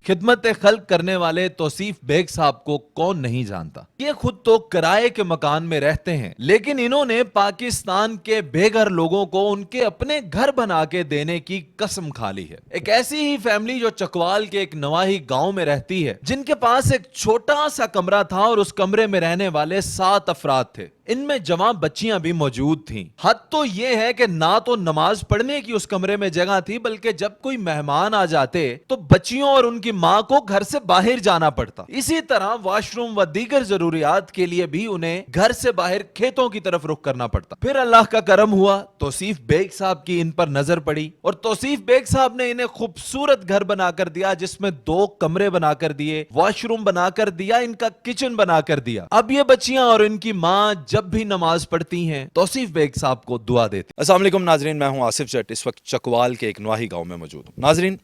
खिदमत खल्क करने वाले तौसीफ बेग साहब को कौन नहीं जानता। ये खुद तो किराए के मकान में रहते हैं, लेकिन इन्होंने पाकिस्तान के बेघर लोगों को उनके अपने घर बना के देने की कसम खा ली है। एक ऐसी ही फैमिली जो चकवाल के एक नवाही गांव में रहती है, जिनके पास एक छोटा सा कमरा था और उस कमरे में रहने वाले 7 अफराद थे। इनमें जवां बच्चियां भी मौजूद थीं। हद तो यह है कि ना तो नमाज पढ़ने की उस कमरे में जगह थी, बल्कि जब कोई मेहमान आ जाते तो बच्चियों और उनकी मां को घर से बाहर जाना पड़ता। इसी तरह वॉशरूम व दीगर जरूरियात के लिए भी उन्हें घर से बाहर खेतों की तरफ रुख करना पड़ता। फिर अल्लाह का करम हुआ, तौसीफ बेग साहब की इन पर नजर पड़ी और तौसीफ बेग साहब ने इन्हें खूबसूरत घर बनाकर दिया, जिसमें 2 कमरे बनाकर दिए, वॉशरूम बनाकर दिया, इनका किचन बनाकर दिया। अब ये बच्चियां और इनकी मां जब भी नमाज पढ़ती हैं तौसीफ बेग साहब को दुआ देती। अस्सलाम वालेकुम नाजरीन, मैं हूं आसिफ जट। इस वक्त चकवाल के एक नवाही गांव में मौजूद हूं। नाजरीन,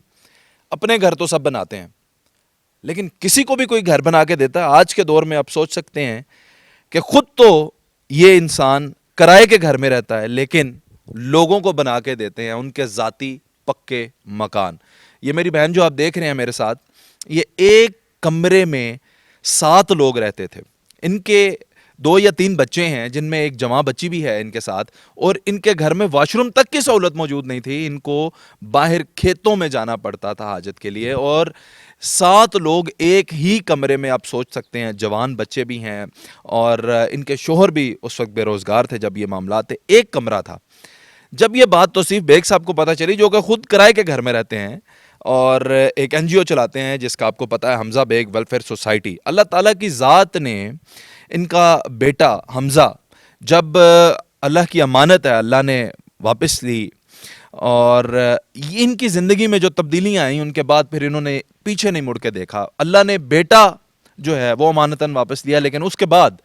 अपने घर तो सब बनाते हैं, लेकिन किसी को भी कोई घर बना के देता है। आज के दौर में आप सोच सकते हैं कि खुद तो ये इंसान किराए के घर में रहता है, लेकिन लोगों को बना के देते हैं उनके ज़ाती पक्के मकान। ये मेरी बहन जो आप देख रहे हैं मेरे साथ, ये एक कमरे में 7 लोग रहते थे। इनके 2 या 3 बच्चे हैं, जिनमें एक जवां बच्ची भी है इनके साथ, और इनके घर में वॉशरूम तक की सहूलत मौजूद नहीं थी। इनको बाहर खेतों में जाना पड़ता था हाजत के लिए, और 7 लोग एक ही कमरे में। आप सोच सकते हैं, जवान बच्चे भी हैं और इनके शोहर भी उस वक्त बेरोज़गार थे जब ये मामला थे। एक कमरा था। जब ये बात तौसीफ बेग साहब को पता चली, जो कि खुद किराए के घर में रहते हैं और एक NGO चलाते हैं जिसका आपको पता है, हमजा बेग वेलफेयर सोसाइटी। अल्लाह ताला की ज़ात ने इनका बेटा हमजा, जब अल्लाह की अमानत है अल्लाह ने वापस ली, और ये इनकी ज़िंदगी में जो तब्दीलियाँ आई उनके बाद फिर इन्होंने पीछे नहीं मुड़ के देखा। अल्लाह ने बेटा जो है वो अमानतन वापस लिया, लेकिन उसके बाद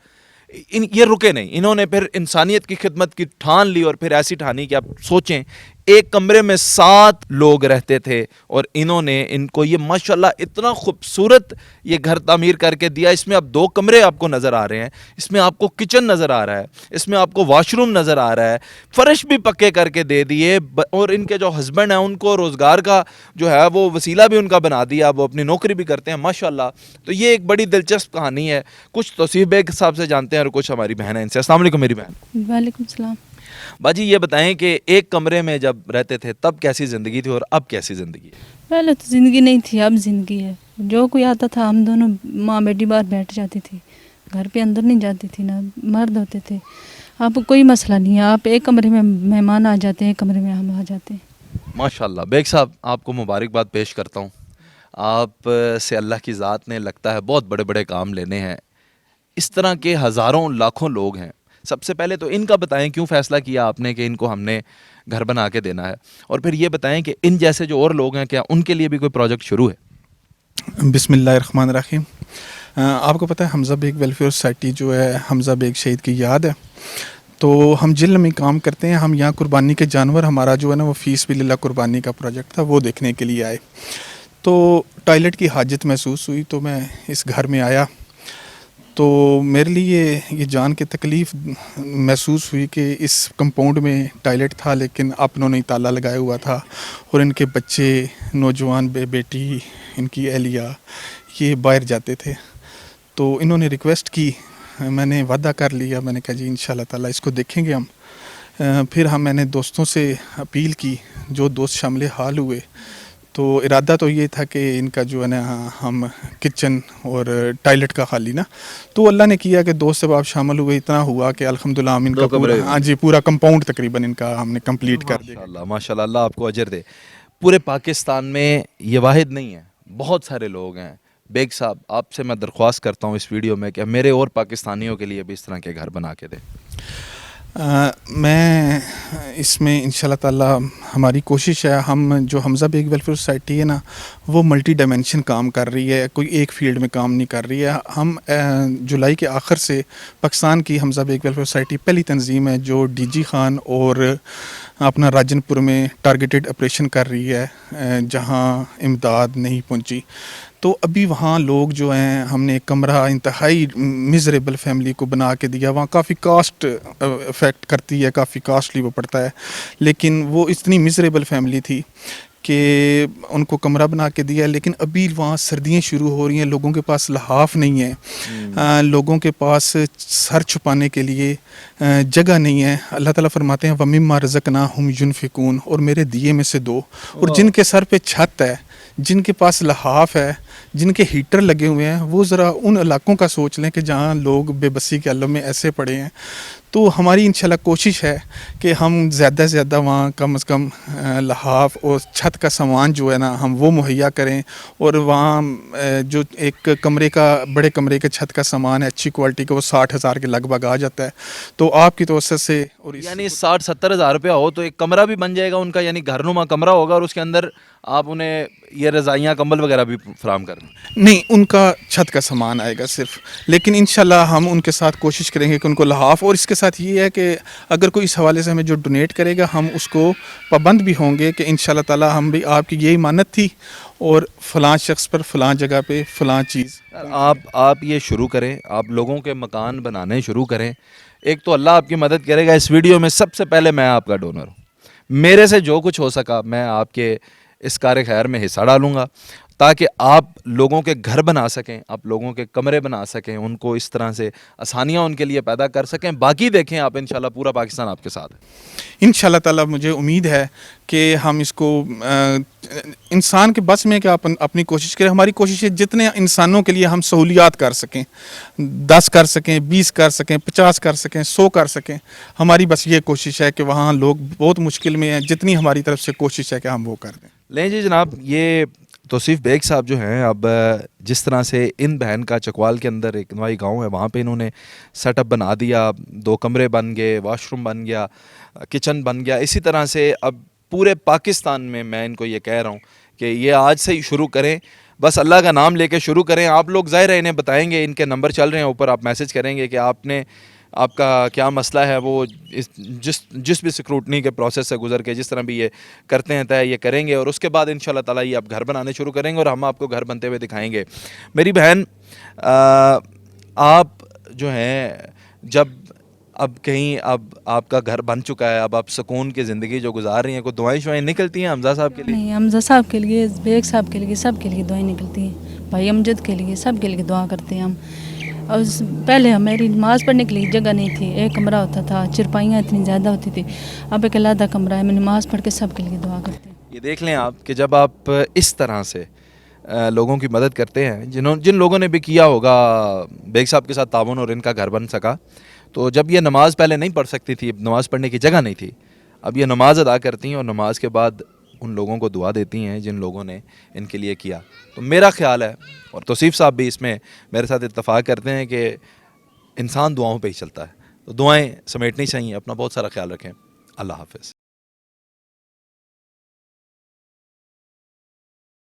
ये रुके नहीं। इन्होंने फिर इंसानियत की खिदमत की ठान ली, और फिर ऐसी ठानी कि आप सोचें, एक कमरे में 7 लोग रहते थे और इन्होंने इनको ये माशाल्लाह इतना खूबसूरत ये घर तामीर करके दिया। इसमें अब 2 कमरे आपको नज़र आ रहे हैं, इसमें आपको किचन नज़र आ रहा है, इसमें आपको वॉशरूम नज़र आ रहा है, फर्श भी पक्के करके दे दिए, और इनके जो हस्बैंड हैं उनको रोज़गार का जो है वो वसीला भी उनका बना दिया। वो अपनी नौकरी भी करते हैं माशाल्लाह। तो ये एक बड़ी दिलचस्प कहानी है। कुछ तौसीफ बेग साहब से जानते हैं और कुछ हमारी बहन है इनसे। अस्सलाम वालेकुम मेरी बहन। वालेकुम सलाम। बाजी, ये बताएं कि एक कमरे में जब रहते थे तब कैसी ज़िंदगी थी और अब कैसी ज़िंदगी है? पहले तो ज़िंदगी नहीं थी, अब ज़िंदगी है। जो कोई आता था हम दोनों माँ बेटी बाहर बैठ जाती थी, घर पे अंदर नहीं जाती थी, ना मर्द होते थे। अब कोई मसला नहीं है, आप एक कमरे में मेहमान आ जाते हैं, एक कमरे में हम आ जाते हैं। माशाल्लाह। बेग साहब, आपको मुबारकबाद पेश करता हूँ। आप से अल्लाह की ज़ात ने लगता है बहुत बड़े बड़े काम लेने हैं। इस तरह के हज़ारों लाखों लोग हैं। सबसे पहले तो इनका बताएं, क्यों फ़ैसला किया आपने कि इनको हमने घर बना के देना है, और फिर ये बताएं कि इन जैसे जो और लोग हैं, क्या उनके लिए भी कोई प्रोजेक्ट शुरू है? बिस्मिल्लाहिर्रहमानिर्रहीम। आपको पता है हमजा बेग वेलफेयर सोसाइटी जो है, हमजा बेग शहीद की याद है। तो हम जिल में काम करते हैं। हम यहाँ कुर्बानी के जानवर, हमारा जो है ना वो फ़ीस बिलिल्लाह कुर्बानी का प्रोजेक्ट था, वो देखने के लिए आए। तो टॉयलेट की हाजत महसूस हुई, तो मैं इस घर में आया। तो मेरे लिए ये जान के तकलीफ़ महसूस हुई कि इस कंपाउंड में टॉयलेट था, लेकिन अपनों ने ताला लगाया हुआ था, और इनके बच्चे, नौजवान बेटी, इनकी अहलिया, ये बाहर जाते थे। तो इन्होंने रिक्वेस्ट की, मैंने वादा कर लिया, मैंने कहा जी इंशाल्लाह ताला इसको देखेंगे हम। फिर मैंने दोस्तों से अपील की, जो दोस्त शामिल हाल हुए। तो इरादा तो ये था कि इनका जो है ना हम किचन और टॉयलेट का खाली ना, तो अल्लाह ने किया कि दोस्त सब आप शामिल हुए, इतना हुआ कि अल्हम्दुलिल्लाह हम इनका पूरा, हाँ जी, पूरा कंपाउंड तकरीबन इनका हमने कंप्लीट कर दिया। माशाल्लाह माशाल्लाह, अल्लाह आपको अजर दे। पूरे पाकिस्तान में ये वाहिद नहीं है, बहुत सारे लोग हैं। बेग साहब, आपसे मैं दरख्वास्त करता हूँ इस वीडियो में कि मेरे और पाकिस्तानियों के लिए भी इस तरह के घर बना के दें। मैं इसमें इंशाल्लाह ताला हमारी कोशिश है, हम जो हमजा बेग वेलफेयर सोसाइटी है ना, वो मल्टी डायमेंशन काम कर रही है, कोई एक फील्ड में काम नहीं कर रही है। हम जुलाई के आखिर से पाकिस्तान की हमजा बेग वेलफेयर सोसाइटी पहली तंजीम है जो DG खान और अपना राजनपुर में टारगेटेड ऑपरेशन कर रही है, जहां इमदाद नहीं पहुंची। तो अभी वहाँ लोग जो हैं, हमने एक कमरा इंतहाई मिज़रेबल फैमिली को बना के दिया। वहाँ काफ़ी कास्ट इफ़ेक्ट करती है, काफ़ी कास्टली वो पड़ता है, लेकिन वो इतनी मिज़रेबल फैमिली थी کہ ان کو کمرہ بنا کے دیا ہے، لیکن ابھی وہاں سردیاں شروع ہو رہی ہیں، لوگوں کے پاس لحاف نہیں ہے، لوگوں کے پاس سر چھپانے کے لیے جگہ نہیں ہے۔ اللہ تعالیٰ فرماتے ہیں وَمِمَّا رَزَقْنَاهُمْ يُنْفِقُونَ، اور میرے دیے میں سے دو، اور جن کے سر پہ چھت ہے، جن کے پاس لحاف ہے، جن کے ہیٹر لگے ہوئے ہیں، وہ ذرا ان علاقوں کا سوچ لیں کہ جہاں لوگ بے بسی کے عالم میں ایسے پڑے ہیں۔ تو ہماری انشاءاللہ کوشش ہے کہ ہم زیادہ سے زیادہ وہاں کم از کم لحاف اور چھت کا سامان جو ہے نا ہم وہ مہیا کریں، اور وہاں جو ایک کمرے کا بڑے کمرے کے چھت کا سامان ہے اچھی کوالٹی کا، وہ 60,000 کے لگ بھگ آ جاتا ہے۔ تو آپ کی توسط سے اور یعنی 60-70 ہزار روپیہ ہو تو ایک کمرہ بھی بن جائے گا ان کا، یعنی گھر نما کمرہ ہوگا، اور اس کے اندر آپ انہیں یہ رضائیاں کمبل وغیرہ بھی فراہم کر دیں۔ نہیں، ان کا چھت کا سامان آئے گا صرف، لیکن انشاءاللہ ہم ان کے ساتھ کوشش کریں گے کہ ان کو لحاف، اور اس کے ساتھ یہ ہے کہ اگر کوئی اس حوالے سے ہمیں جو ڈونیٹ کرے گا ہم اس کو پابند بھی ہوں گے کہ انشاءاللہ تعالی ہم بھی آپ کی یہی مانت تھی اور فلاں شخص پر فلاں جگہ پہ فلاں چیز۔ آپ یہ شروع کریں، آپ لوگوں کے مکان بنانے شروع کریں، ایک تو اللہ آپ کی مدد کرے گا۔ اس ویڈیو میں سب سے پہلے میں آپ کا ڈونر ہوں، میرے سے جو کچھ ہو سکا میں آپ کے اس کار خیر میں حصہ ڈالوں گا، تاکہ آپ لوگوں کے گھر بنا سکیں، آپ لوگوں کے کمرے بنا سکیں، ان کو اس طرح سے آسانیاں ان کے لیے پیدا کر سکیں۔ باقی دیکھیں آپ، انشاءاللہ پورا پاکستان آپ کے ساتھ ہے۔ انشاءاللہ تعالی مجھے امید ہے کہ ہم اس کو انسان کے بس میں کہ آپ اپنی کوشش کریں۔ ہماری کوشش ہے جتنے انسانوں کے لیے ہم سہولیات کر سکیں، 10 کر سکیں، 20 کر سکیں، 50 کر سکیں، 100 کر سکیں، ہماری بس یہ کوشش ہے کہ وہاں لوگ بہت مشکل میں ہیں، جتنی ہماری طرف سے کوشش ہے کہ ہم وہ کر دیں۔ لیں جی جناب، یہ توصیف بیگ صاحب جو ہیں، اب جس طرح سے ان بہن کا چکوال کے اندر ایک نوائی گاؤں ہے، وہاں پہ انہوں نے سیٹ اپ بنا دیا، 2 کمرے بن گئے، واش روم بن گیا، کچن بن گیا۔ اسی طرح سے اب پورے پاکستان میں ان کو یہ کہہ رہا ہوں کہ یہ آج سے ہی شروع کریں، بس اللہ کا نام لے کے شروع کریں۔ آپ لوگ ظاہر ہے انہیں بتائیں گے، ان کے نمبر چل رہے ہیں اوپر، آپ میسج کریں گے کہ آپ کا کیا مسئلہ ہے، وہ جس بھی سکروٹنی کے پروسیس سے گزر کے جس طرح بھی یہ کرتے ہیں طے یہ کریں گے، اور اس کے بعد انشاءاللہ تعالی یہ آپ گھر بنانے شروع کریں گے، اور ہم آپ کو گھر بنتے ہوئے دکھائیں گے۔ میری بہن، آپ جو ہیں جب اب کہیں اب آپ کا گھر بن چکا ہے، اب آپ سکون کی زندگی جو گزار رہی ہیں، کوئی دعائیں شوائیں نکلتی ہیں حمزہ صاحب کے لیے؟ نہیں، حمزہ صاحب کے لیے، بیگ صاحب کے لیے، سب کے لیے دعائیں نکلتی ہیں، بھائی امجد کے لیے، سب کے لیے دعا کرتے ہیں ہم۔ اور پہلے میری نماز پڑھنے کے لیے جگہ نہیں تھی، ایک کمرہ ہوتا تھا، چرپائیاں اتنی زیادہ ہوتی تھی، اب ایک علیحدہ کمرہ ہے، میں نماز پڑھ کے سب کے لیے دعا کرتے ہیں۔ یہ دیکھ لیں آپ کہ جب آپ اس طرح سے لوگوں کی مدد کرتے ہیں، جن لوگوں نے بھی کیا ہوگا بیگ صاحب کے ساتھ تعاون اور ان کا گھر بن سکا، تو جب یہ نماز پہلے نہیں پڑھ سکتی تھی، نماز پڑھنے کی جگہ نہیں تھی، اب یہ نماز ادا کرتی ہیں، اور نماز کے بعد ان لوگوں کو دعا دیتی ہیں جن لوگوں نے ان کے لیے کیا۔ تو میرا خیال ہے، اور توصیف صاحب بھی اس میں میرے ساتھ اتفاق کرتے ہیں، کہ انسان دعاؤں پہ ہی چلتا ہے، تو دعائیں سمیٹنی چاہیے۔ اپنا بہت سارا خیال رکھیں۔ اللہ حافظ۔